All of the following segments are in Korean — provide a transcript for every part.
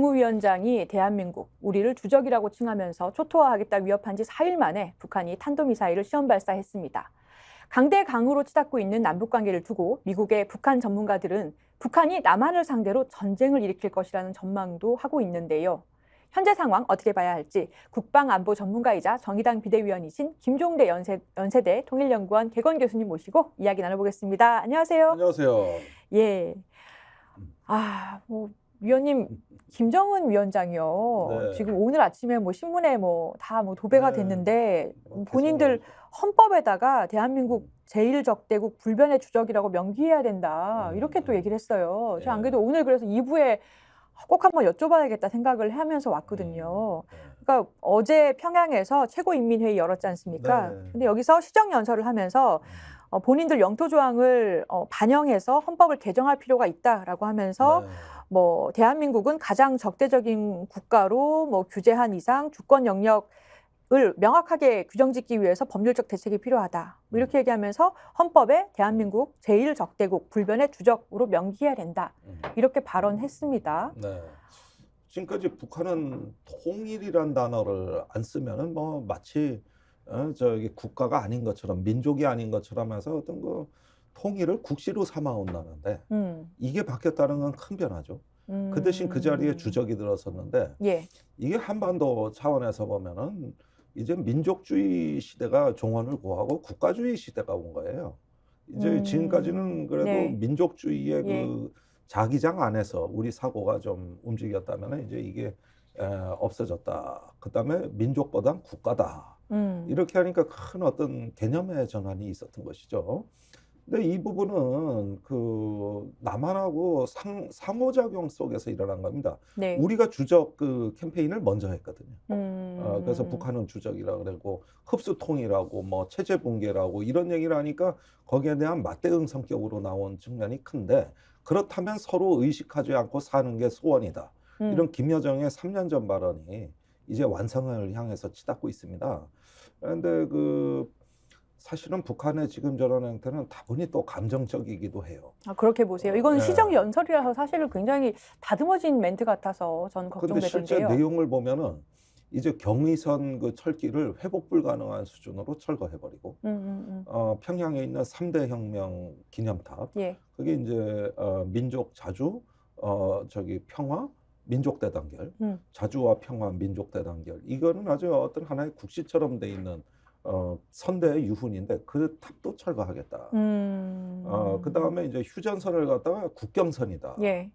국무위원장이 대한민국, 우리를 주적이라고 칭하면서 초토화하겠다 위협한 지 4일 만에 북한이 탄도미사일을 시험 발사했습니다. 강대강으로 치닫고 있는 남북관계를 두고 미국의 북한 전문가들은 북한이 남한을 상대로 전쟁을 일으킬 것이라는 전망도 하고 있는데요. 현재 상황 어떻게 봐야 할지 국방안보 전문가이자 정의당 비대위원이신 김종대 연세대 통일연구원 개건 교수님 모시고 이야기 나눠보겠습니다. 안녕하세요. 안녕하세요. 예. 위원님, 김정은 위원장이요. 네. 지금 오늘 아침에 신문에 다 도배가 네. 됐는데 본인들 헌법에다가 대한민국 제1적대국 불변의 주적이라고 명기해야 된다. 이렇게 또 얘기를 했어요. 제가 안 그래도 오늘 그래서 2부에 꼭 한번 여쭤봐야겠다 생각을 하면서 왔거든요. 그러니까 어제 평양에서 최고인민회의 열었지 않습니까? 네. 근데 여기서 시정연설을 하면서 본인들 영토조항을 반영해서 헌법을 개정할 필요가 있다라고 하면서 네. 대한민국은 가장 적대적인 국가로 규제한 이상 주권 영역을 명확하게 규정짓기 위해서 법률적 대책이 필요하다. 이렇게 얘기하면서 헌법에 대한민국 제1적대국 불변의 주적으로 명기해야 된다. 이렇게 발언했습니다. 네. 지금까지 북한은 통일이란 단어를 안 쓰면은 마치 국가가 아닌 것처럼 민족이 아닌 것처럼 해서 어떤 통일을 국시로 삼아온다는데 이게 바뀌었다는 건 큰 변화죠. 그 대신 그 자리에 주적이 들어섰는데 예. 이게 한반도 차원에서 보면은 이제 민족주의 시대가 종언을 고하고 국가주의 시대가 온 거예요. 이제 지금까지는 그래도 네. 민족주의의 예. 그 자기장 안에서 우리 사고가 좀 움직였다면 이제 이게 없어졌다. 그다음에 민족보단 국가다. 이렇게 하니까 큰 어떤 개념의 전환이 있었던 것이죠. 근데 이 부분은 남한하고 상호작용 속에서 일어난 겁니다. 네. 우리가 주적 캠페인을 먼저 했거든요. 그래서 북한은 주적이라 그러고 흡수통일하고 체제 붕괴라고 이런 얘기를 하니까 거기에 대한 맞대응 성격으로 나온 측면이 큰데 그렇다면 서로 의식하지 않고 사는 게 소원이다. 이런 김여정의 3년 전 발언이 이제 완성을 향해서 치닫고 있습니다. 그런데 사실은 북한의 지금 저런 행태는 다분히 또 감정적이기도 해요. 그렇게 보세요. 이건 네. 시정연설이라서 사실은 굉장히 다듬어진 멘트 같아서 전 그런데 실제 걱정되던데요. 내용을 보면은 이제 경의선 철기를 회복 불가능한 수준으로 철거해버리고 평양에 있는 3대 혁명 기념탑 예. 그게 이제 민족 자주 평화 민족 대단결 자주와 평화 민족 대단결 이거는 아주 어떤 하나의 국시처럼 돼 있는 선대의 유훈인데 그 탑도 철거하겠다. 그다음에 이제 휴전선을 갖다가 국경선이다. 예.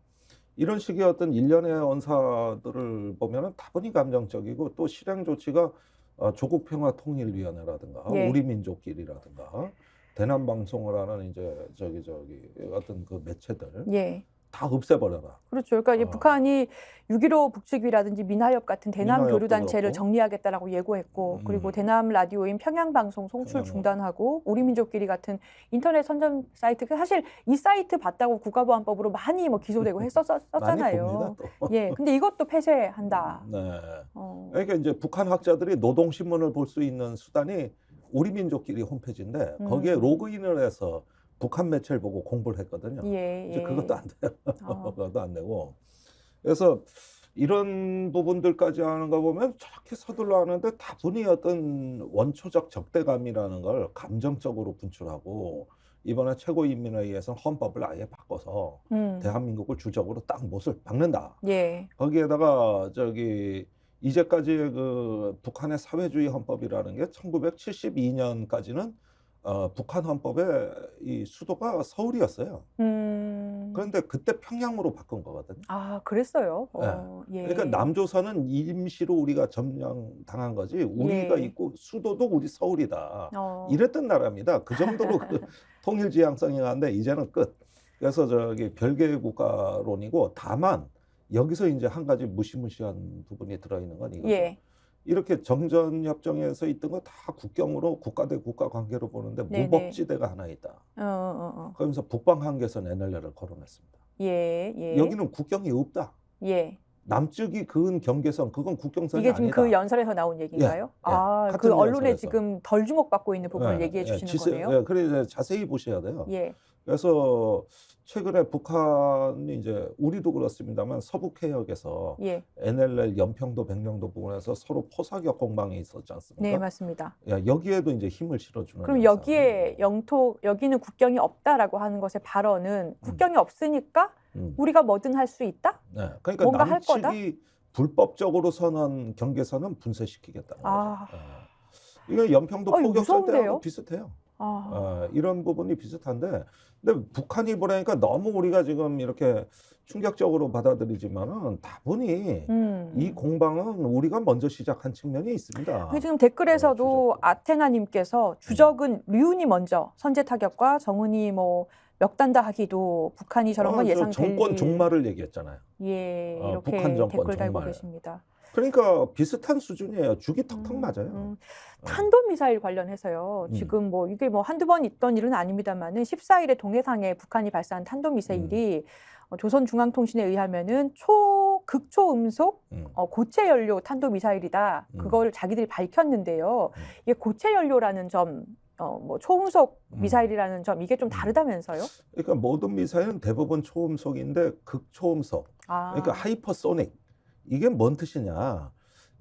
이런 식의 어떤 일련의 언사들을 보면은 다분히 감정적이고 또 실행 조치가 조국평화통일위원회라든가 예. 우리 민족끼리라든가 대남 방송을 하는 이제 어떤 매체들 예. 다 없애버려라. 그렇죠. 그러니까 이제 북한이 6.15 북측이라든지 민화협 같은 대남 민화협도 교류단체를 그렇고. 정리하겠다라고 예고했고 그리고 대남 라디오인 평양방송 송출 평양은. 중단하고 우리 민족끼리 같은 인터넷 선전 사이트 사실 이 사이트 봤다고 국가보안법으로 많이 기소되고 많이 했었잖아요. 봅니다, 또. 예. 근데 이것도 폐쇄한다. 네. 그러니까 이제 북한 학자들이 노동신문을 볼 수 있는 수단이 우리 민족끼리 홈페이지인데 거기에 로그인을 해서 북한 매체를 보고 공부를 했거든요. 예. 이제 그것도 안 돼요. 그것도 안 되고. 그래서 이런 부분들까지 하는 거 보면 저렇게 서둘러 하는데 다분히 어떤 원초적 적대감이라는 걸 감정적으로 분출하고 이번에 최고인민회의에서 헌법을 아예 바꿔서 대한민국을 주적으로 딱 못을 박는다. 예. 거기에다가 이제까지의 북한의 사회주의 헌법이라는 게 1972년까지는 북한 헌법의 이 수도가 서울이었어요. 그런데 그때 평양으로 바꾼 거거든요. 그랬어요. 네. 예. 그러니까 남조선은 임시로 우리가 점령당한 거지 우리가 예. 있고 수도도 우리 서울이다. 어. 이랬던 나라입니다. 그 정도로 통일 지향성이 강한데 이제는 끝. 그래서 별개의 국가론이고 다만 여기서 이제 한 가지 무시무시한 부분이 들어있는 건 이거죠. 예. 이렇게 정전협정에서 있던 거 다 국경으로 국가 대 국가 관계로 보는데 네네. 무법지대가 하나 있다. 그러면서 북방한계선 NLL을 거론했습니다. 예. 예. 여기는 국경이 없다. 예. 남쪽이 그은 경계선 그건 국경선이 이게 지금 아니다. 그 연설에서 나온 얘기인가요? 예. 그 같은 언론에 연설에서. 지금 덜 주목받고 있는 부분을 얘기해 주시는 거네요. 그래서 자세히 보셔야 돼요. 예. 그래서 최근에 북한이 이제 우리도 그렇습니다만 서북 해역에서 예. NLL 연평도 백령도 부근에서 서로 포사격 공방이 있었지 네, 않습니까? 맞습니다. 야, 여기에도 이제 힘을 실어주는 그럼 영상. 여기에 여기는 국경이 없다라고 하는 것의 발언은 국경이 없으니까 우리가 뭐든 할 수 있다? 네, 그러니까 뭔가 할 거다? 남측이 불법적으로 선언 경계선은 분쇄시키겠다는 아. 거죠. 이거 연평도 이거 포격전 때하고 무서운데요? 비슷해요. 아. 이런 부분이 비슷한데, 근데 북한이 보라니까 너무 우리가 지금 이렇게 충격적으로 받아들이지만은 다분히 이 공방은 우리가 먼저 시작한 측면이 있습니다. 지금 댓글에서도 아테나님께서 주적은 류운이 먼저 선제 타격과 정은이 뭐 멱단다 하기도 북한이 저런 건 예상될 정권 일. 종말을 얘기했잖아요. 예, 이렇게 북한 정권 댓글 달고 종말. 계십니다. 그러니까 비슷한 수준이에요. 죽이 턱턱 맞아요. 탄도미사일 관련해서요. 지금 뭐 이게 뭐 한두 번 있던 일은 아닙니다만은 14일에 동해상에 북한이 발사한 탄도미사일이 조선중앙통신에 의하면은 극초음속 고체 연료 탄도미사일이다. 그거를 자기들이 밝혔는데요. 이게 고체 연료라는 점, 뭐 초음속 미사일이라는 점 이게 좀 다르다면서요? 그러니까 모든 미사일은 대부분 초음속인데 극초음속. 그러니까 하이퍼소닉. 이게 뭔 뜻이냐?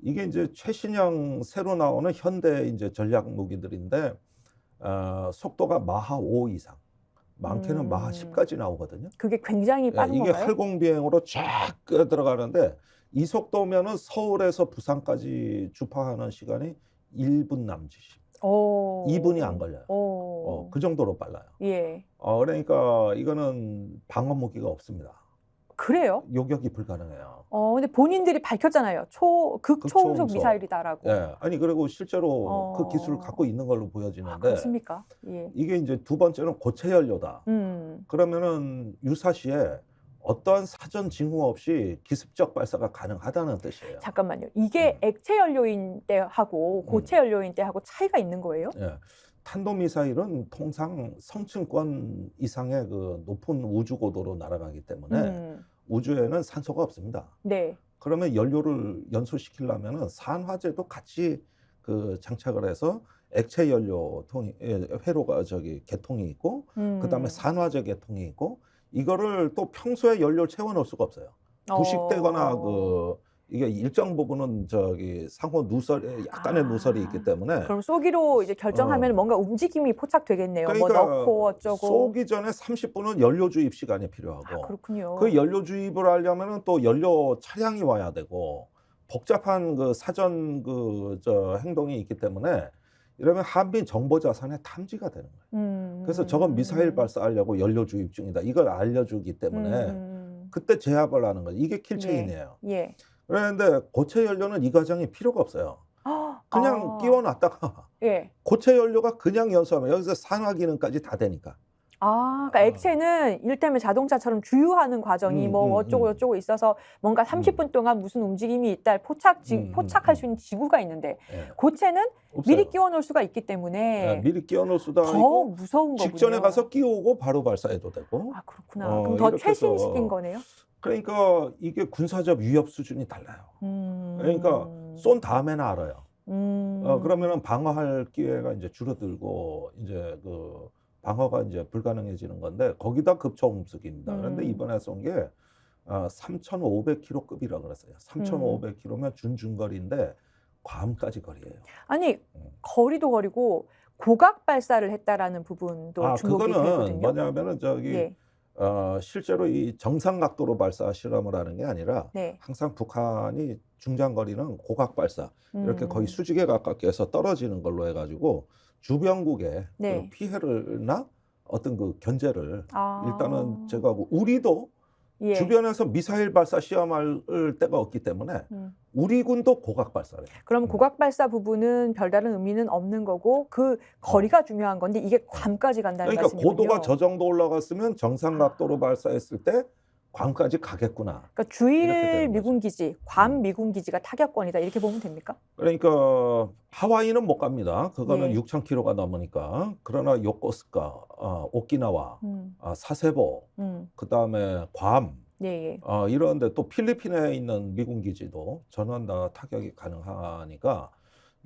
이게 이제 최신형 새로 나오는 현대 이제 전략 무기들인데 속도가 마하 5 이상, 많게는 마하 10까지 나오거든요. 그게 굉장히 빠른 이게 건가요? 활공 비행으로 쫙 들어가는데 이 속도면은 서울에서 부산까지 주파하는 시간이 1분 남짓입니다. 2분이 안 걸려요. 그 정도로 빨라요. 예. 그러니까 이거는 방어 무기가 없습니다. 그래요? 요격이 불가능해요. 근데 본인들이 밝혔잖아요. 극초음속 미사일이다라고. 예. 아니 그리고 실제로 그 기술을 갖고 있는 걸로 보여지는데. 그렇습니까? 예. 이게 이제 두 번째는 고체 연료다. 그러면은 유사시에 어떠한 사전 징후 없이 기습적 발사가 가능하다는 뜻이에요. 잠깐만요. 이게 액체 연료인 때하고 고체 연료인 때하고 차이가 있는 거예요? 예. 탄도미사일은 통상 성층권 이상의 그 높은 우주 고도로 날아가기 때문에 우주에는 산소가 없습니다. 네. 그러면 연료를 연소시키려면은 산화제도 같이 그 장착을 해서 액체 연료 회로가 개통이 있고 그다음에 산화제 개통이 있고 이거를 또 평소에 연료를 채워 넣을 수가 없어요. 부식되거나 이게 일정 부분은 상호 누설 약간의 누설이 있기 때문에. 그럼 쏘기로 이제 결정하면 뭔가 움직임이 포착되겠네요. 그러니까 뭐 넣고 어쩌고. 쏘기 전에 30분은 연료 주입 시간이 필요하고. 그렇군요. 그 연료 주입을 하려면은 또 연료 차량이 와야 되고 복잡한 그 사전 행동이 있기 때문에 이러면 한미 정보 자산의 탐지가 되는 거예요. 그래서 저건 미사일 발사하려고 연료 주입 중이다. 이걸 알려주기 때문에 그때 제압을 하는 거예요. 이게 킬체인이에요. 예. 그런데 고체 연료는 이 과정이 필요가 없어요. 그냥 끼워놨다가 고체 연료가 그냥 연소하면 여기서 산화 기능까지 다 되니까. 그러니까 액체는 이를테면 자동차처럼 주유하는 과정이 뭐 어쩌고 저쩌고 있어서 뭔가 30분 동안 무슨 움직임이 있다 포착할 수 있는 지구가 있는데 고체는 없어요. 미리 끼워 놓을 수가 있기 때문에 미리 끼워 놓을 수도 더 있고 무서운 거군요. 직전에 가서 끼우고 바로 발사해도 되고. 그렇구나. 그럼 더 이렇게 최신식인 해서 거네요? 그러니까 이게 군사적 위협 수준이 달라요. 그러니까 쏜 다음에는 알아요. 그러면은 방어할 기회가 이제 줄어들고 이제 그 방어가 이제 불가능해지는 건데 거기다 급초음속입니다. 그런데 이번에 쏜 게 3,500km급이라고 그랬어요. 3,500km면 준중거리인데 괌까지 거리예요. 아니 거리도 거리고 고각 발사를 했다라는 부분도 주목이 그거는 되거든요. 뭐냐면은 실제로 이 정상 각도로 발사 실험을 하는 게 아니라 항상 북한이 중장거리는 고각 발사 이렇게 거의 수직에 가깝게 해서 떨어지는 걸로 해가지고 주변국에 그 피해를나 어떤 그 견제를 일단은 제거하고 우리도 주변에서 미사일 발사 시험할 데가 없기 때문에 우리 군도 고각 발사를 해요. 그럼 고각 발사 부분은 별다른 의미는 없는 거고 그 거리가 중요한 건데 이게 괌까지 간다는 말씀이군요. 그러니까 고도가 저 정도 올라갔으면 정상 각도로 발사했을 때 괌까지 가겠구나. 그러니까 주일 미군 기지, 괌 미군 기지가 타격권이다 이렇게 보면 됩니까? 그러니까 하와이는 못 갑니다. 그거는 6,000km가 넘으니까. 그러나 요코스카, 오키나와, 사세보, 그다음에 괌 이런데 또 필리핀에 있는 미군 기지도 전원 다 타격이 가능하니까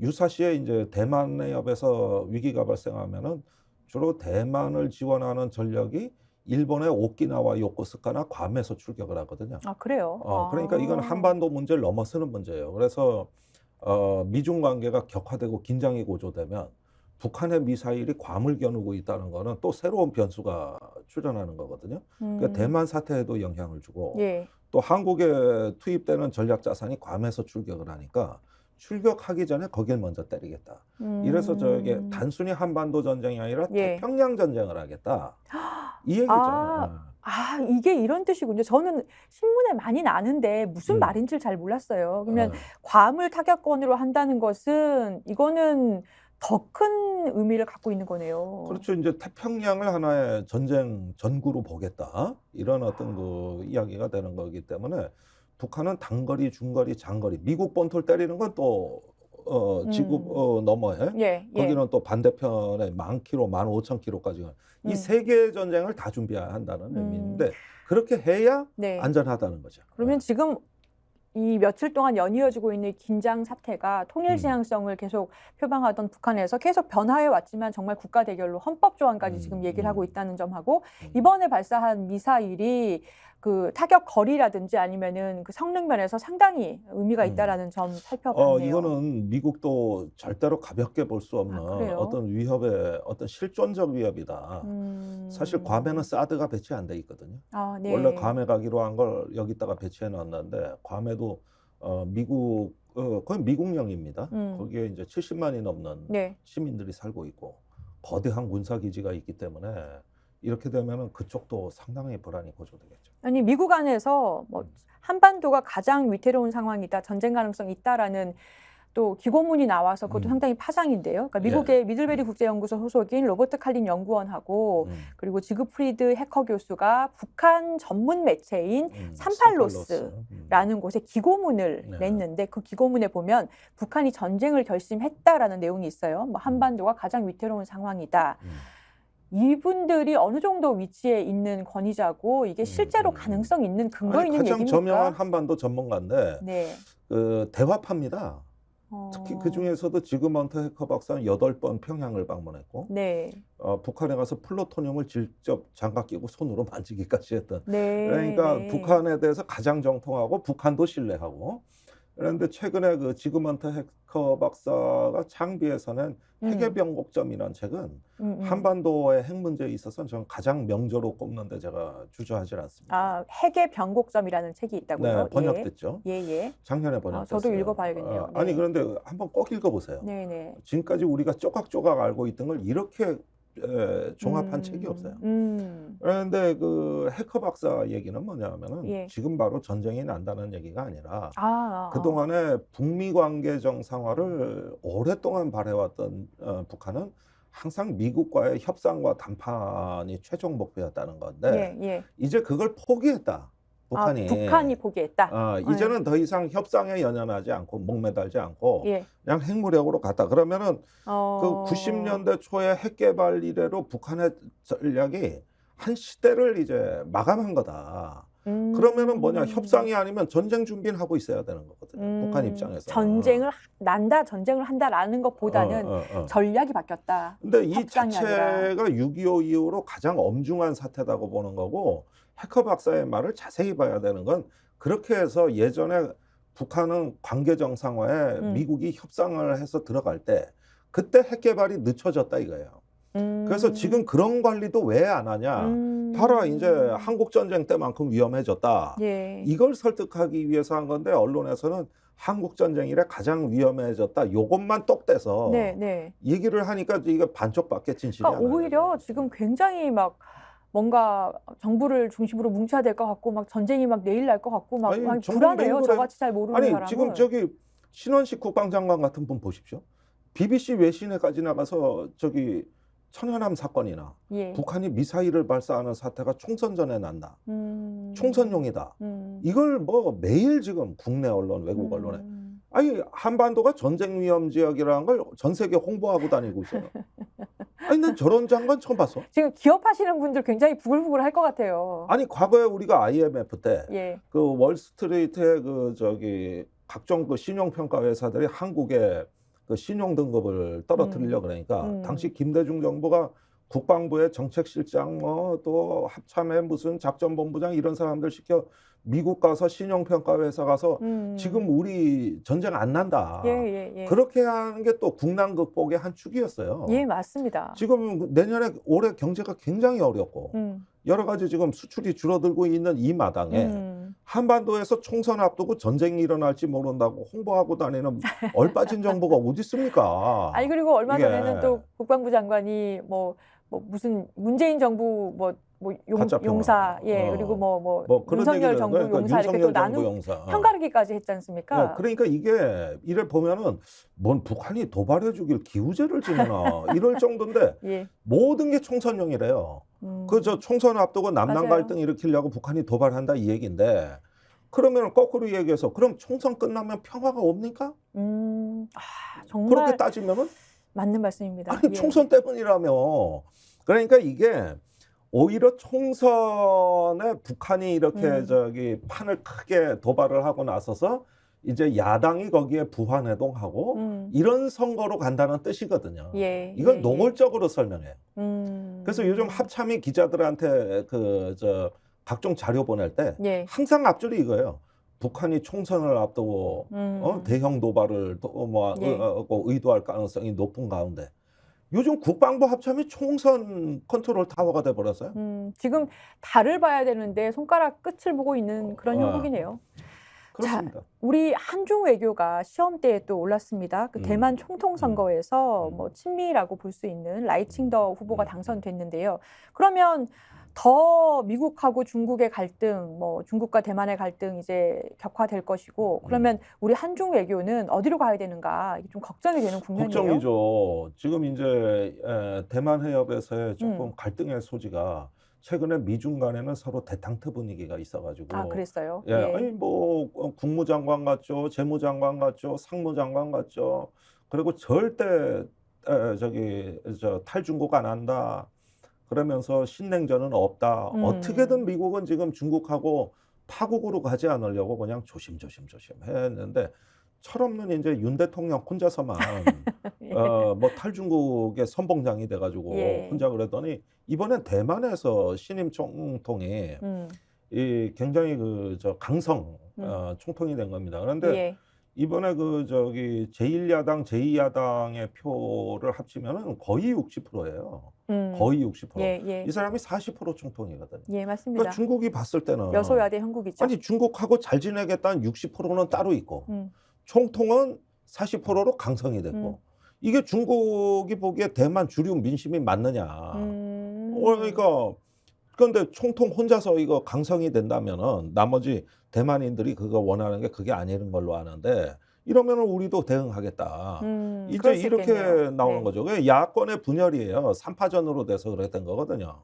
유사시에 이제 대만 해협에서 위기가 발생하면은 주로 대만을 지원하는 전력이 일본의 오키나와 요코스카나 괌에서 출격을 하거든요. 아, 그래요? 그러니까 이건 한반도 문제를 넘어서는 문제예요. 그래서 미중 관계가 격화되고 긴장이 고조되면 북한의 미사일이 괌을 겨누고 있다는 거는 또 새로운 변수가 출현하는 거거든요. 그러니까 대만 사태에도 영향을 주고 예. 또 한국에 투입되는 전략 자산이 괌에서 출격을 하니까 출격하기 전에 거길 먼저 때리겠다. 이래서 저게 단순히 한반도 전쟁이 아니라 예. 태평양 전쟁을 하겠다. 이 얘기죠. 이게 이런 뜻이군요. 저는 신문에 많이 나는데 무슨 음. 말인지를 잘 몰랐어요. 그러면 어. 괌을 타격권으로 한다는 것은 이거는 더 큰 의미를 갖고 있는 거네요. 그렇죠. 이제 태평양을 하나의 전쟁 전구로 보겠다. 이런 어떤 그 이야기가 되는 거기 때문에 북한은 단거리, 중거리, 장거리, 미국 본토를 때리는 건 또 지구 너머에 예, 예. 거기는 또 반대편에 10,000km, 15,000km까지 이 세 개의 전쟁을 다 준비해야 한다는 의미인데 그렇게 해야 네. 안전하다는 거죠. 그러면 지금 이 며칠 동안 연이어지고 있는 긴장 사태가 통일 지향성을 계속 표방하던 북한에서 계속 변화해 왔지만 정말 국가 대결로 헌법 조항까지 지금 얘기를 하고 있다는 점하고 이번에 발사한 미사일이 그 타격 거리라든지 아니면은 그 성능 면에서 상당히 의미가 있다라는 점 살펴봤네요. 이거는 미국도 절대로 가볍게 볼 수 없는 그래요? 어떤 위협의 어떤 실존적 위협이다. 사실 괌에는 사드가 배치 안 돼 있거든요. 네. 원래 괌에 가기로 한 걸 여기다가 배치해 놨는데 괌에도 미국 거의 미국령입니다. 거기에 이제 70만이 넘는 네. 시민들이 살고 있고 거대한 군사 기지가 있기 때문에 이렇게 되면은 그쪽도 상당히 불안이 고조되겠죠. 아니 미국 안에서 뭐 한반도가 가장 위태로운 상황이다, 전쟁 가능성이 있다라는 또 기고문이 나와서 그것도 상당히 파장인데요. 그러니까 미국의 미들베리 국제연구소 소속인 로버트 칼린 연구원하고 그리고 지그프리드 해커 교수가 북한 전문 매체인 삼팔로스라는 곳에 기고문을 냈는데 그 기고문에 보면 북한이 전쟁을 결심했다라는 내용이 있어요. 뭐 한반도가 가장 위태로운 상황이다. 이분들이 어느 정도 위치에 있는 권위자고 이게 실제로 가능성 있는 근거 있는 가장 얘기입니까? 저명한 한반도 전문가인데 네. 그 대화파입니다. 특히 그 중에서도 지그먼트 해커 박사는 8번 평양을 방문했고 네. 북한에 가서 플루토늄을 직접 장갑 끼고 손으로 만지기까지 했던 네. 그러니까 네. 북한에 대해서 가장 정통하고 북한도 신뢰하고 그런데 최근에 그 지그먼트 해커 박사가 창비해서는 핵의 변곡점이라는 책은 한반도의 핵 문제에 있어서는 저는 가장 명저로 꼽는데 제가 주저하지 않습니다. 핵의 변곡점이라는 책이 있다고요? 네, 번역됐죠. 예. 작년에 번역됐어요. 저도 읽어봐야겠네요. 네. 아니 그런데 한번 꼭 읽어보세요. 네네. 지금까지 우리가 쪼각쪼각 알고 있던 걸 이렇게 종합한 책이 없어요. 그런데 그 해커 박사 얘기는 뭐냐면은 지금 바로 전쟁이 난다는 얘기가 아니라 그동안에 북미 관계 정상화를 오랫동안 바래왔던 북한은 항상 미국과의 협상과 담판이 최종 목표였다는 건데 이제 그걸 포기했다. 북한이 포기했다. 이제는 더 이상 협상에 연연하지 않고 목매달지 않고 그냥 핵무력으로 갔다. 그러면은 그 90년대 초에 핵 개발 이래로 북한의 전략이 한 시대를 이제 마감한 거다. 그러면은 뭐냐 협상이 아니면 전쟁 준비는 하고 있어야 되는 거거든요. 북한 입장에서 전쟁을 한다라는 것보다는 전략이 바뀌었다. 근데 이 협상이 아니라. 자체가 6.25 이후로 가장 엄중한 사태다고 보는 거고 해커 박사의 말을 자세히 봐야 되는 건 그렇게 해서 예전에 북한은 관계 정상화에 미국이 협상을 해서 들어갈 때 그때 핵 개발이 늦춰졌다 이거예요. 그래서 지금 그런 관리도 왜 안 하냐. 봐라 이제 한국 전쟁 때만큼 위험해졌다. 이걸 설득하기 위해서 한 건데 언론에서는 한국 전쟁 이래 가장 위험해졌다. 요것만 똑 떼서 얘기를 하니까 이게 반쪽밖에 진실이 그러니까 안 나요. 오히려 지금 굉장히 막 뭔가 정부를 중심으로 뭉쳐야 될 것 같고 막 전쟁이 막 내일 날 것 같고 막 불안해요. 저같이 잘 모르는 사람은. 지금 저기 신원식 국방장관 같은 분 보십시오. BBC 외신에까지 나가서 저기 천연함 사건이나 북한이 미사일을 발사하는 사태가 총선 전에 난다. 총선용이다. 이걸 뭐 매일 지금 국내 언론, 외국 언론에 아니 한반도가 전쟁 위험 지역이라는 걸 전 세계 홍보하고 다니고 있어요. 아니 난 저런 장관 처음 봤어. 지금 기업하시는 분들 굉장히 부글부글 할 것 같아요. 아니 과거에 우리가 IMF 때 그 월스트리트의 그 저기 각종 그 신용평가 회사들이 한국에 그 신용 등급을 떨어뜨리려 그러니까 당시 김대중 정부가 국방부의 정책실장 뭐 또 합참의 무슨 작전본부장 이런 사람들 시켜 미국 가서 신용평가 회사 가서 지금 우리 전쟁 안 난다. 예. 그렇게 하는 게 또 국난 극복의 한 축이었어요. 예, 맞습니다. 지금 내년에 올해 경제가 굉장히 어렵고 여러 가지 지금 수출이 줄어들고 있는 이 마당에 한반도에서 총선 앞두고 전쟁이 일어날지 모른다고 홍보하고 다니는 얼빠진 정보가 어디 있습니까? 아니, 그리고 얼마 이게 전에는 또 국방부 장관이 뭐 무슨 문재인 정부 가짜 평화. 용사, 예, 그리고 뭐 그런 윤석열 얘기를 정부 그러니까 용사 이렇게 또 윤석열 정부 나누 용사. 편가르기까지 했지 않습니까? 그러니까 이게 이래 보면은 뭔 북한이 도발해 주길 기우제를 지내나 이럴 정도인데 예. 모든 게 총선용이래요. 그 저 총선 앞두고 남남 맞아요. 갈등 일으키려고 북한이 도발한다 이 얘기인데 그러면 거꾸로 얘기해서 그럼 총선 끝나면 평화가 옵니까? 정말 그렇게 따지면은 맞는 말씀입니다. 아니 예. 총선 때문이라며. 그러니까 이게 오히려 총선에 북한이 이렇게 저기 판을 크게 도발을 하고 나서서 이제 야당이 거기에 부안해동하고 이런 선거로 간다는 뜻이거든요. 예, 이건 예, 노골적으로 설명해요. 예. 그래서 요즘 합참이 기자들한테 각종 자료 보낼 때 예. 항상 앞줄이 이거예요. 북한이 총선을 앞두고 대형 도발을 예. 의도할 가능성이 높은 가운데 요즘 국방부 합참이 총선 컨트롤 타워가 돼 버렸어요. 지금 달을 봐야 되는데 손가락 끝을 보고 있는 그런 아. 형국이네요. 그렇습니다. 우리 한중 외교가 시험대에 또 올랐습니다. 그 대만 총통 선거에서 뭐 친미라고 볼 수 있는 라이칭더 후보가 당선됐는데요. 그러면 더 미국하고 중국의 갈등, 뭐 중국과 대만의 갈등 이제 격화될 것이고, 그러면 우리 한중 외교는 어디로 가야 되는가, 이게 좀 걱정이 되는 국면이에요. 걱정이죠. 지금 이제 대만 해협에서의 조금 갈등의 소지가 최근에 미중 간에는 서로 대탕트 분위기가 있어가지고. 아, 그랬어요? 예, 아니 뭐 국무장관 같죠, 재무장관 같죠, 상무장관 같죠. 그리고 절대 탈중국 안 한다. 그러면서 신냉전은 없다. 어떻게든 미국은 지금 중국하고 파국으로 가지 않으려고 그냥 조심조심 했는데 철없는 이제 윤 대통령 혼자서만 예. 뭐 탈중국의 선봉장이 돼가지고 예. 혼자 그랬더니 이번엔 대만에서 신임 총통이 이 굉장히 강성 총통이 된 겁니다. 그런데 예. 이번에 제1야당, 제2야당의 표를 합치면은 거의 60%예요. 거의 60%. 예. 이 사람이 40% 총통이거든요. 예, 맞습니다. 그러니까 중국이 봤을 때는 여소야대 형국이죠. 아니 중국하고 잘 지내겠다는 60%는 따로 있고 총통은 40%로 강성이 됐고 이게 중국이 보기에 대만 주류 민심이 맞느냐. 그러니까 그런데 총통 혼자서 이거 강성이 된다면은 나머지 대만인들이 그거 원하는 게 그게 아닌 걸로 아는데 이러면은 우리도 대응하겠다. 이제 그럴 수 이렇게 있겠네요. 나오는 네. 거죠. 그게 야권의 분열이에요. 3파전으로 돼서 그랬던 거거든요.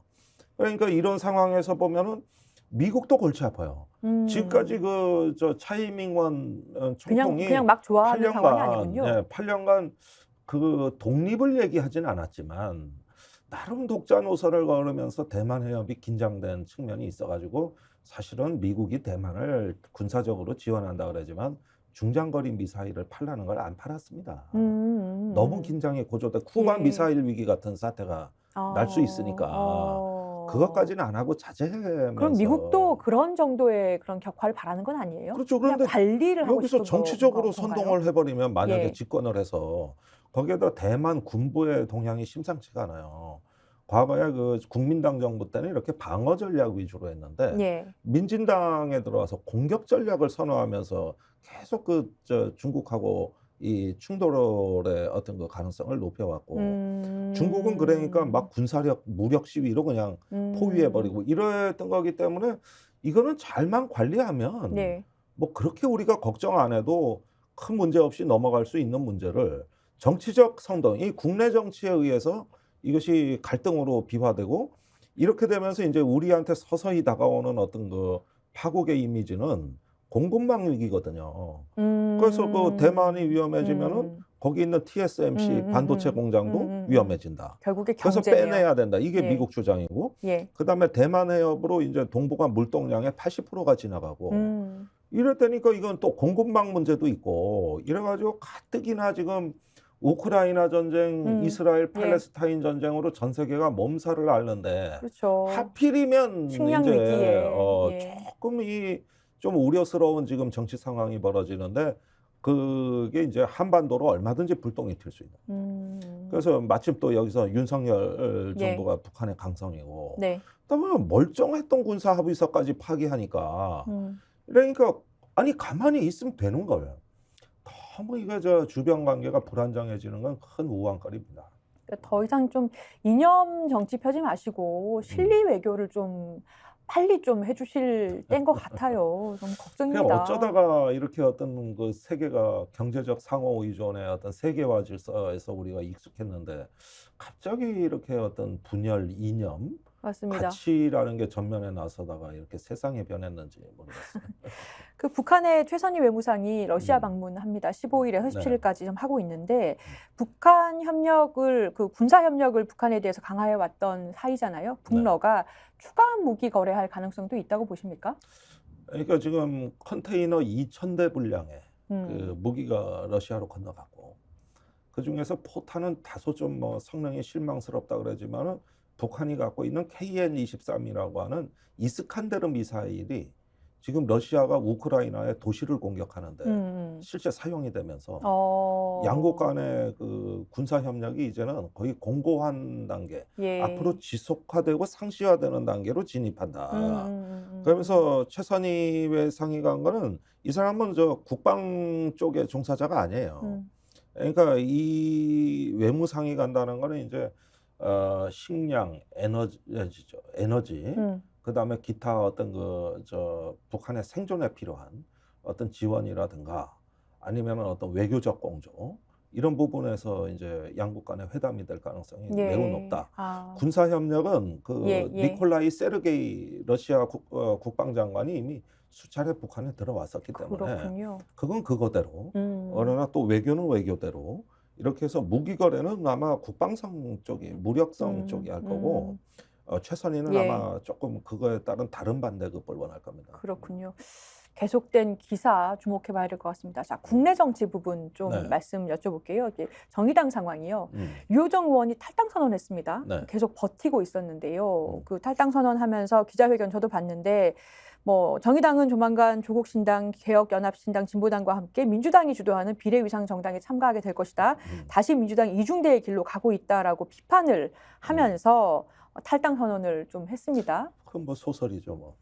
그러니까 이런 상황에서 보면은 미국도 골치 아파요. 지금까지 차이밍원 총통이 그냥 막 좋아하는 상황이 8년간, 아니군요. 8년간 그 독립을 얘기하지는 않았지만 나름 독자 노선을 걸으면서 대만 해협이 긴장된 측면이 있어가지고 사실은 미국이 대만을 군사적으로 지원한다 그러지만 중장거리 미사일을 팔라는 걸 안 팔았습니다. 너무 긴장이 고조돼 쿠바 예. 미사일 위기 같은 사태가 날 수 있으니까 그것까지는 안 하고 자제하면서. 그럼 미국도 그런 정도의 그런 격화를 바라는 건 아니에요? 그렇죠. 그냥 그런데 관리를 하고 여기서 싶은 정치적으로 건가요? 선동을 해버리면 만약에 예. 집권을 해서 거기에다 대만 군부의 동향이 심상치가 않아요. 과거에 국민당 정부 때는 이렇게 방어 전략 위주로 했는데 예. 민진당에 들어와서 공격 전략을 선호하면서 계속 중국하고 이 충돌의 어떤 그 가능성을 높여왔고 중국은 그러니까 막 군사력, 무력 시위로 그냥 포위해버리고 이랬던 거기 때문에 이거는 잘만 관리하면 네. 뭐 그렇게 우리가 걱정 안 해도 큰 문제 없이 넘어갈 수 있는 문제를 정치적 선동, 이 국내 정치에 의해서 이것이 갈등으로 비화되고 이렇게 되면서 이제 우리한테 서서히 다가오는 어떤 파국의 이미지는 공급망 위기거든요. 그래서 대만이 위험해지면은 거기 있는 TSMC 반도체 공장도 위험해진다. 결국에 그래서 경제네요. 빼내야 된다. 이게 예. 미국 주장이고. 예. 그다음에 대만 해협으로 이제 동북아 물동량의 80%가 지나가고. 이럴 때니까 이건 또 공급망 문제도 있고 이래가지고 가뜩이나 지금 우크라이나 전쟁, 음. 이스라엘 예. 팔레스타인 전쟁으로 전 세계가 몸살을 앓는데 그렇죠. 하필이면 식량 이제 위기에. 예. 조금 좀 우려스러운 지금 정치 상황이 벌어지는데 그게 이제 한반도로 얼마든지 불똥이 튈 수 있는. 그래서 마침 또 여기서 윤석열 예. 정부가 북한의 강성이고 네. 그다음에 멀쩡했던 군사 합의서까지 파기하니까 음. 그러니까 아니 가만히 있으면 되는 거예요. 너무 이게 주변 관계가 불안정해지는 건 큰 우환거리입니다. 그러니까 더 이상 좀 이념 정치 펴지 마시고 실리 외교를 좀 빨리 좀 해주실 때인 것 같아요. 너무 그냥 걱정입니다. 어쩌다가 이렇게 어떤 그 세계가 경제적 상호 의존의 어떤 세계화 질서에서 우리가 익숙했는데 갑자기 이렇게 어떤 분열, 이념, 맞습니다. 가치라는 게 전면에 나서다가 이렇게 세상이 변했는지 모르겠어요. 그 북한의 최선희 외무상이 러시아 음. 방문합니다. 15일에서 네. 17일까지 좀 하고 있는데 북한 협력을 그 군사 협력을 북한에 대해서 강화해 왔던 사이잖아요. 북러가 추가 무기 거래할 가능성도 있다고 보십니까? 그러니까 지금 컨테이너 2,000대 분량의 그 음. 무기가 러시아로 건너갔고 그 중에서 포탄은 다소 좀 뭐 성능이 실망스럽다 그러지만은 북한이 갖고 있는 KN-23이라고 하는 이스칸데르 미사일이 지금 러시아가 우크라이나의 도시를 공격하는데 실제 사용이 되면서 양국 간의 그 군사 협력이 이제는 거의 공고한 단계, 예. 앞으로 지속화되고 상시화되는 단계로 진입한다. 음. 그러면서 최선희 외상이가 한 거는 이 사람은 국방 쪽의 종사자가 아니에요. 그러니까 이 외무상이 간다는 거는 이제 식량, 에너지, 그다음에 기타 어떤 북한의 생존에 필요한 어떤 지원이라든가 아니면은 어떤 외교적 공조 이런 부분에서 이제 양국 간의 회담이 될 가능성이 예. 매우 높다. 아. 군사 협력은 그 예. 니콜라이 세르게이 러시아 국방장관이 이미 수차례 북한에 들어왔었기 때문에 그렇군요. 그건 그거대로 그러나 또 외교는 외교대로 이렇게 해서 무기 거래는 아마 국방성 쪽이 무력성 쪽이 할 거고 최선희는 예. 아마 조금 그거에 따른 다른 반대급을 원할 겁니다. 그렇군요. 계속된 기사 주목해 봐야 될 것 같습니다. 자, 국내 정치 부분 좀 네. 말씀 여쭤볼게요. 이게 정의당 상황이요. 유호정 의원이 탈당 선언했습니다. 네. 계속 버티고 있었는데요. 그 탈당 선언하면서 기자회견 저도 봤는데 뭐 정의당은 조만간 조국신당, 개혁연합신당, 진보당과 함께 민주당이 주도하는 비례위상 정당에 참가하게 될 것이다. 다시 민주당 이중대의 길로 가고 있다라고 비판을 하면서 탈당 선언을 좀 했습니다. 그건 뭐 소설이죠, 뭐.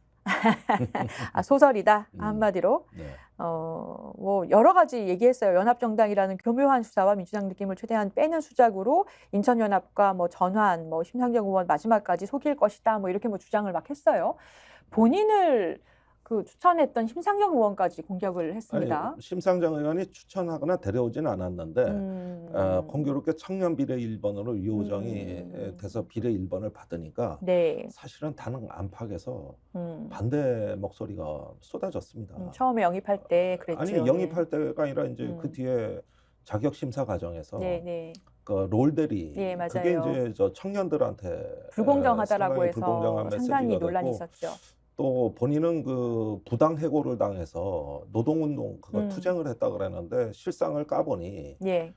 아, 소설이다 한마디로. 네. 뭐 여러 가지 얘기했어요. 연합정당이라는 교묘한 수사와 민주당 느낌을 최대한 빼는 수작으로 인천연합과 뭐 전환, 뭐 심상정 의원 마지막까지 속일 것이다. 뭐 이렇게 뭐 주장을 막 했어요. 본인을 그 추천했던 심상정 의원까지 공격을 했습니다. 아니, 심상정 의원이 추천하거나 데려오지는 않았는데 공교롭게 청년 비례 1번으로 유호정이 돼서 비례 1번을 받으니까 네. 사실은 당 안팎에서 반대 목소리가 쏟아졌습니다. 처음에 영입할 때 그랬죠. 아니 영입할 때가 아니라 이제 그 뒤에 자격 심사 과정에서 네. 그 롤들이 예, 맞아요. 그게 이제 청년들한테 불공정하다라고 상당히 해서 불공정한 상당히 메시지가 논란이 됐고 있었죠. 또 본인은 그 부당 해고를 당해서 노동운동 그거 투쟁을 했다 그랬는데 실상을 까보니 예.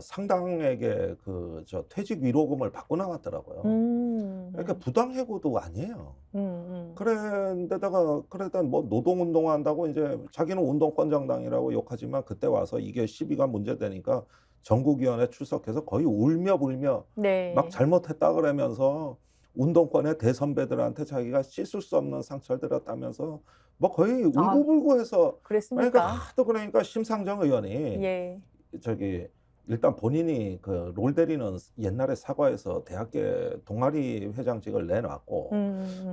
상당에게 그 퇴직 위로금을 받고 나왔더라고요. 그러니까 부당 해고도 아니에요. 그런데다가 그래도 뭐 노동운동 한다고 이제 자기는 운동권 정당이라고 욕하지만 그때 와서 이게 시비가 문제되니까 전국위원회 출석해서 거의 울며 불며 네. 막 잘못했다 그러면서 운동권의 대선배들한테 자기가 씻을 수 없는 상처를 들었다면서 뭐 거의 울고불고해서 그랬습니까? 그러니까 심상정 의원이 예. 일단 본인이 그 롤대리는 옛날에 사과해서 대학교 동아리 회장직을 내놨고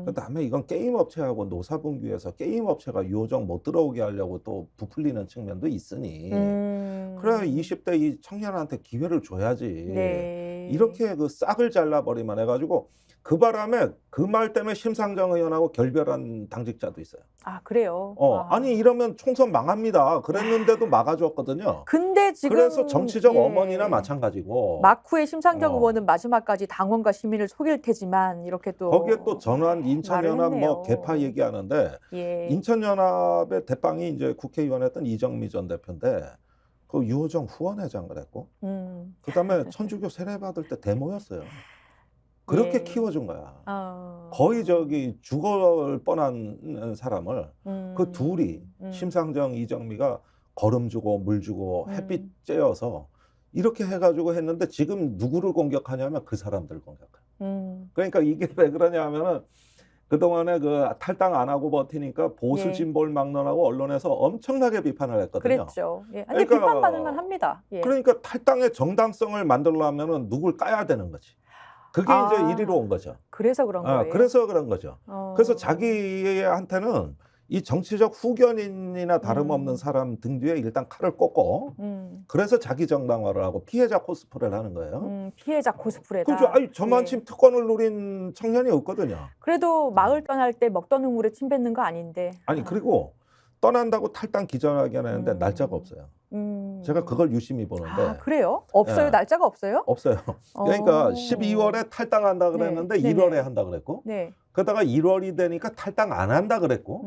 그다음에 이건 게임 업체하고 노사분규해서 게임 업체가 유호정 못 들어오게 하려고 또 부풀리는 측면도 있으니 그래 20대 이 청년한테 기회를 줘야지. 네. 이렇게 그 싹을 잘라버리면 해가지고 그 바람에 그 말 때문에 심상정 의원하고 결별한 당직자도 있어요. 아, 그래요? 아니 이러면 총선 망합니다. 그랬는데도 막아줬거든요. 근데 지금 그래서 정치적 어머니나 마찬가지고 막후에 심상정 의원은 마지막까지 당원과 시민을 속일 테지만 이렇게 또 거기에 또 전환 인천연합 했네요. 뭐 개파 얘기하는데 예. 인천연합의 대빵이 이제 국회의원 했던 이정미 전 대표인데 그 유호정 후원회장 그랬고, 그다음에 천주교 세례 받을 때 데모였어요. 그렇게 예. 키워준 거야. 어. 거의 저기 죽을 뻔한 사람을 그 둘이 음. 심상정, 이정미가 거름 주고 물 주고 햇빛 음. 쬐어서 이렇게 해가지고 했는데 지금 누구를 공격하냐면 그 사람들 공격해. 그러니까 이게 왜 그러냐 하면은 그동안에 그 탈당 안 하고 버티니까 보수 예. 진보를 막론하고 언론에서 엄청나게 비판을 했거든요. 그랬죠. 예. 근데 그러니까 비판받을 만합니다. 예. 그러니까 탈당의 정당성을 만들려면은 누굴 까야 되는 거지. 그게 아. 이제 이리로 온 거죠. 그래서 그런 거예요. 그래서 그런 거죠. 그래서 어. 자기한테는 이 정치적 후견인이나 다름없는 사람 등 뒤에 일단 칼을 꽂고 그래서 자기 정당화를 하고 피해자 코스프레를 하는 거예요. 피해자 코스프레다. 그죠? 아니 저만침 예. 특권을 누린 청년이 없거든요. 그래도 마을 떠날 때 먹던 우물에 침 뱉는 거 아닌데. 아니 그리고 떠난다고 탈당 기자회견 하는데 날짜가 없어요. 제가 그걸 유심히 보는데. 아, 그래요? 없어요? 예. 날짜가 없어요? 없어요. 그러니까 어. 12월에 탈당한다 그랬는데 네. 1월에 네네. 한다 그랬고 네. 그러다가 1월이 되니까 탈당 안 한다 그랬고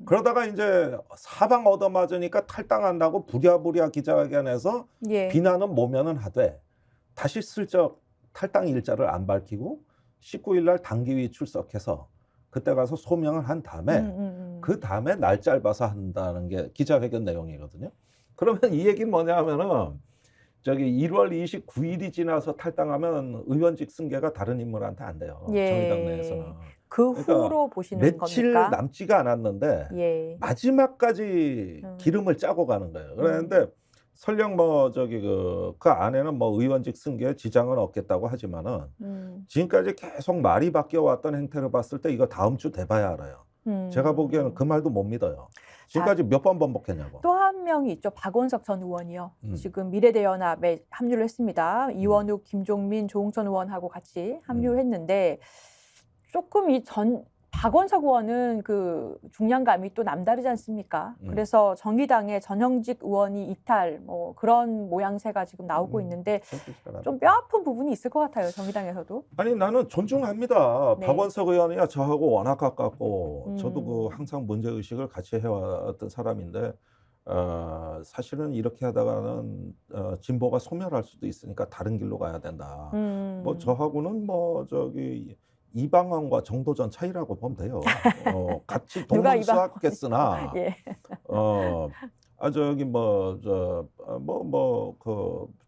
그러다가 이제 사방 얻어맞으니까 탈당한다고 부랴부랴 기자회견에서 예. 비난은 모면은 하되 다시 슬쩍 탈당 일자를 안 밝히고 19일 날 당기위 출석해서 그때 가서 소명을 한 다음에 그 다음에 날 짧아서 한다는 게 기자회견 내용이거든요. 그러면 이 얘기는 뭐냐 하면은 저기 1월 29일이 지나서 탈당하면 의원직 승계가 다른 인물한테 안 돼요. 예. 정의당 내에서는. 그 그러니까 후로 보시는 며칠 겁니까? 남지가 않았는데 예. 마지막까지 기름을 짜고 가는 거예요. 그랬는데 설령 뭐 저기 그 안에는 뭐 의원직 승계에 지장은 없겠다고 하지만은 지금까지 계속 말이 바뀌어 왔던 행태를 봤을 때 이거 다음 주 돼봐야 알아요. 제가 보기에는 그 말도 못 믿어요. 지금까지 몇 번 반복했냐고. 또 한 명이 있죠. 박원석 전 의원이요. 지금 미래대연합에 합류를 했습니다. 이원욱, 김종민, 조홍천 의원하고 같이 합류했는데 조금 박원석 의원은 그 중량감이 또 남다르지 않습니까? 그래서 정의당의 전형직 의원이 이탈 뭐 그런 모양새가 지금 나오고 있는데 좀 뼈아픈 부분이 있을 것 같아요. 정의당에서도. 아니 나는 존중합니다. 네. 박원석 의원이야 저하고 워낙 가깝고 저도 그 항상 문제의식을 같이 해왔던 사람인데 사실은 이렇게 하다가는 진보가 소멸할 수도 있으니까 다른 길로 가야 된다. 뭐 저하고는 뭐 저기 이방원과 정도전 차이라고 보면 돼요. 같이 누가 동문수학했으나 예. 저기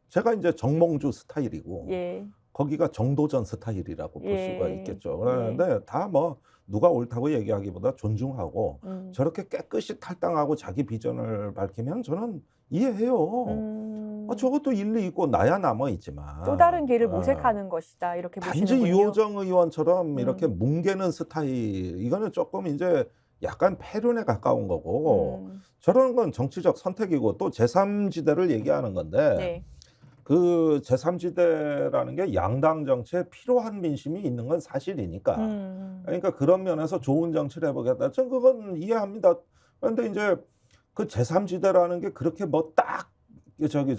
제가 이제 정몽주 스타일이고 예. 거기가 정도전 스타일이라고 볼 예. 수가 있겠죠. 그런데 다 뭐 누가 옳다고 얘기하기보다 존중하고 저렇게 깨끗이 탈당하고 자기 비전을 밝히면 저는 이해해요. 저것도 일리 있고 나야 남아 있지만 또 다른 길을 모색하는 것이다 이렇게 단지 보시는군요. 유호정 의원처럼 이렇게 뭉개는 스타일 이거는 조금 이제 약간 패륜에 가까운 거고 저런 건 정치적 선택이고 또 제3지대를 얘기하는 건데 네. 그 제3지대라는 게 양당 정치에 필요한 민심이 있는 건 사실이니까 그러니까 그런 면에서 좋은 정치를 해보겠다. 전 그건 이해합니다. 그런데 이제 그 제3지대라는 게 그렇게 뭐 딱 저기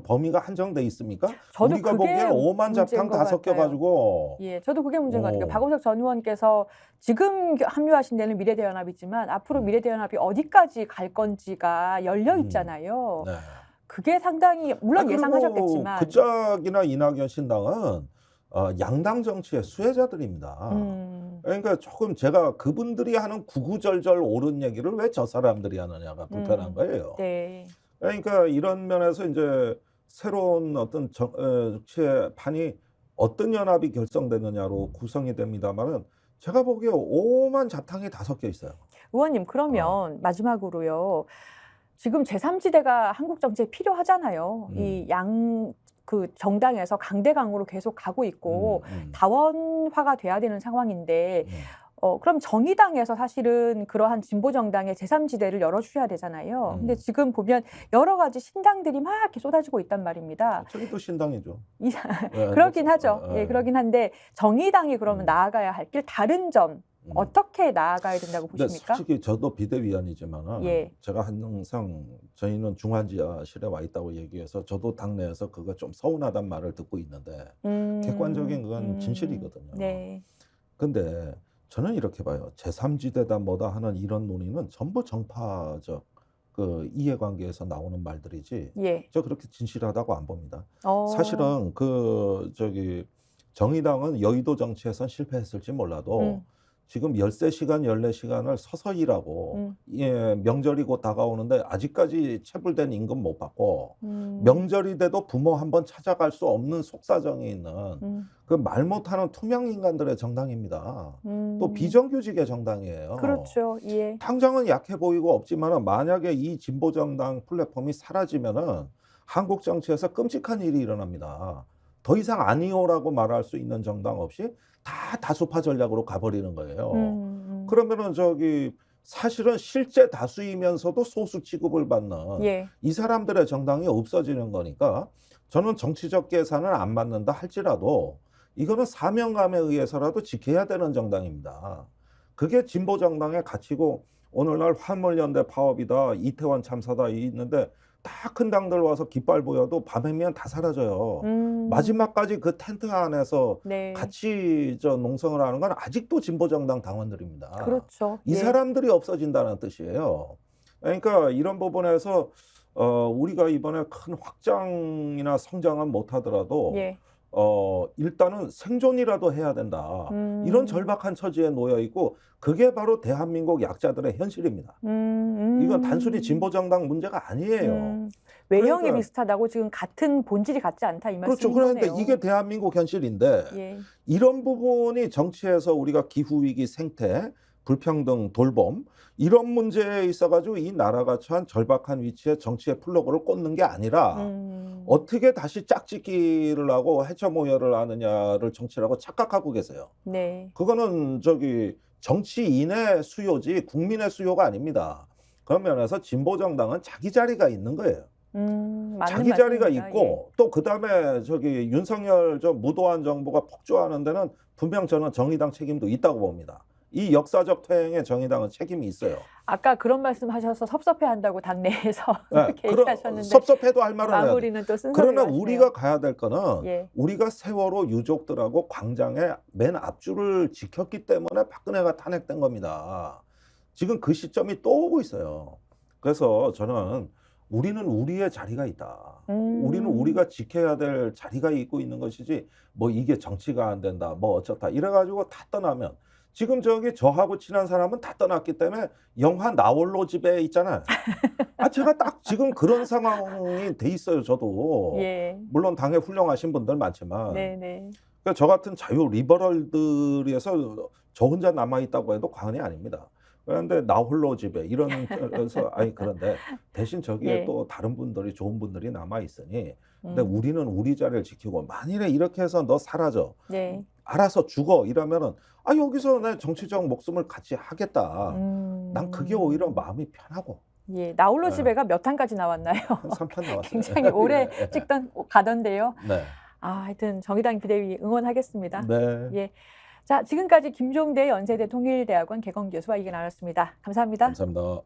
범위가 한정돼 있습니까? 저도 우리가 그게 보기에는 5만 문제인 잡탕 것 다 섞여가지고 예, 저도 그게 문제인 것 같아요. 오. 박원석 전 의원께서 지금 합류하신 데는 미래대연합이지만 앞으로 미래대연합이 어디까지 갈 건지가 열려 있잖아요. 네. 그게 상당히 물론 그리고 예상하셨겠지만 그짝이나 이낙연 신당은 양당 정치의 수혜자들입니다. 그러니까 조금 제가 그분들이 하는 구구절절 옳은 얘기를 왜 저 사람들이 하느냐가 불편한 거예요. 네. 그러니까 이런 면에서 이제 새로운 어떤 정치의 판이 어떤 연합이 결성되느냐로 구성이 됩니다만은 제가 보기에 오만 잡탕이 다 섞여 있어요. 의원님 그러면 마지막으로요. 지금 제3지대가 한국 정치에 필요하잖아요. 그 정당에서 강대강으로 계속 가고 있고 다원화가 돼야 되는 상황인데 그럼 정의당에서 사실은 그러한 진보 정당의 제3지대를 열어주셔야 되잖아요. 근데 지금 보면 여러 가지 신당들이 막 이렇게 쏟아지고 있단 말입니다. 저기도 신당이죠. 그렇긴 하죠. 예, 그러긴 한데 정의당이 그러면 나아가야 할 길 다른 점 어떻게 나아가야 된다고 보십니까? 솔직히 저도 비대위원이지만 예. 제가 항상 저희는 중환지하실에 와 있다고 얘기해서 저도 당내에서 그거 좀 서운하단 말을 듣고 있는데 객관적인 그건 진실이거든요. 네. 근데 저는 이렇게 봐요. 제3지대다 뭐다 하는 이런 논의는 전부 정파적 그 이해관계에서 나오는 말들이지 예. 저 그렇게 진실하다고 안 봅니다. 어. 사실은 그 저기 정의당은 여의도 정치에선 실패했을지 몰라도 음. 지금 13시간, 14시간을 서서 일하고 예, 명절이 곧 다가오는데 아직까지 체불된 임금 못 받고 명절이 돼도 부모 한번 찾아갈 수 없는 속사정이 있는 그 말 못하는 투명 인간들의 정당입니다. 또 비정규직의 정당이에요. 그렇죠. 예. 당장은 약해 보이고 없지만은 만약에 이 진보 정당 플랫폼이 사라지면은 한국 정치에서 끔찍한 일이 일어납니다. 더 이상 아니오라고 말할 수 있는 정당 없이 다 다수파 전략으로 가버리는 거예요. 그러면은 저기 사실은 실제 다수이면서도 소수 취급을 받는 예. 이 사람들의 정당이 없어지는 거니까 저는 정치적 계산은 안 맞는다 할지라도 이거는 사명감에 의해서라도 지켜야 되는 정당입니다. 그게 진보 정당의 가치고 오늘날 화물연대 파업이다, 이태원 참사다 있는데 다 큰 당들 와서 깃발 보여도 밤이면 다 사라져요. 마지막까지 그 텐트 안에서 네. 같이 저 농성을 하는 건 아직도 진보 정당 당원들입니다. 그렇죠. 이 예. 사람들이 없어진다는 뜻이에요. 그러니까 이런 부분에서 우리가 이번에 큰 확장이나 성장은 못하더라도 예. 일단은 생존이라도 해야 된다. 이런 절박한 처지에 놓여 있고 그게 바로 대한민국 약자들의 현실입니다. 이건 단순히 진보 정당 문제가 아니에요. 외형이 그러니까 비슷하다고 지금 같은 본질이 같지 않다 이 그렇죠. 말씀인 그런데 거네요. 이게 대한민국 현실인데 예. 이런 부분이 정치에서 우리가 기후위기, 생태, 불평등, 돌봄 이런 문제에 있어가지고 이 나라가 처한 절박한 위치에 정치의 플러그를 꽂는 게 아니라 어떻게 다시 짝짓기를 하고 해쳐 모여를 하느냐를 정치라고 착각하고 계세요. 네. 그거는 저기 정치인의 수요지 국민의 수요가 아닙니다. 그런 면에서 진보 정당은 자기 자리가 있는 거예요. 맞는 자기 자리가 말씀입니다. 있고 또 그다음에 저기 윤석열 저 무도한 정부가 폭주하는 데는 분명 저는 정의당 책임도 있다고 봅니다. 이 역사적 퇴행에 정의당은 책임이 있어요. 아까 그런 말씀하셔서 섭섭해한다고 당내에서 네, 그렇게 얘기하셨는데 섭섭해도 할 말은 해야 돼. 마무리는 또 쓴소리를 그러나 하시네요. 우리가 가야 될 거는 예. 우리가 세월호 유족들하고 광장의 맨 앞줄을 지켰기 때문에 박근혜가 탄핵된 겁니다. 지금 그 시점이 또 오고 있어요. 그래서 저는 우리는 우리의 자리가 있다. 우리는 우리가 지켜야 될 자리가 있고 있는 것이지 뭐 이게 정치가 안 된다 뭐 어쩌다 이래가지고 다 떠나면 지금 저기 저하고 친한 사람은 다 떠났기 때문에 영화 나홀로 집에 있잖아요. 제가 딱 지금 그런 상황이 돼 있어요. 저도. 예. 물론 당에 훌륭하신 분들 많지만 네네. 그러니까 저 같은 자유 리버럴들에서 저 혼자 남아있다고 해도 과언이 아닙니다. 그런데 나 홀로 집에 이런 그래서 아니 그런데 대신 저기에 예. 또 다른 분들이 좋은 분들이 남아 있으니 근데 우리는 우리 자리를 지키고 만일에 이렇게 해서 너 사라져 네. 알아서 죽어 이러면은 여기서 내 정치적 목숨을 같이 하겠다. 난 그게 오히려 마음이 편하고 예. 나홀로 네. 집에가 몇 탄까지 나왔나요? 한 3편 나왔어요. 굉장히 오래 예. 찍던 가던데요. 네. 하여튼 정의당 비대위 응원하겠습니다. 네. 예. 자, 지금까지 김종대 연세대 통일대학원 개건교수와 얘기 나눴습니다. 감사합니다. 감사합니다.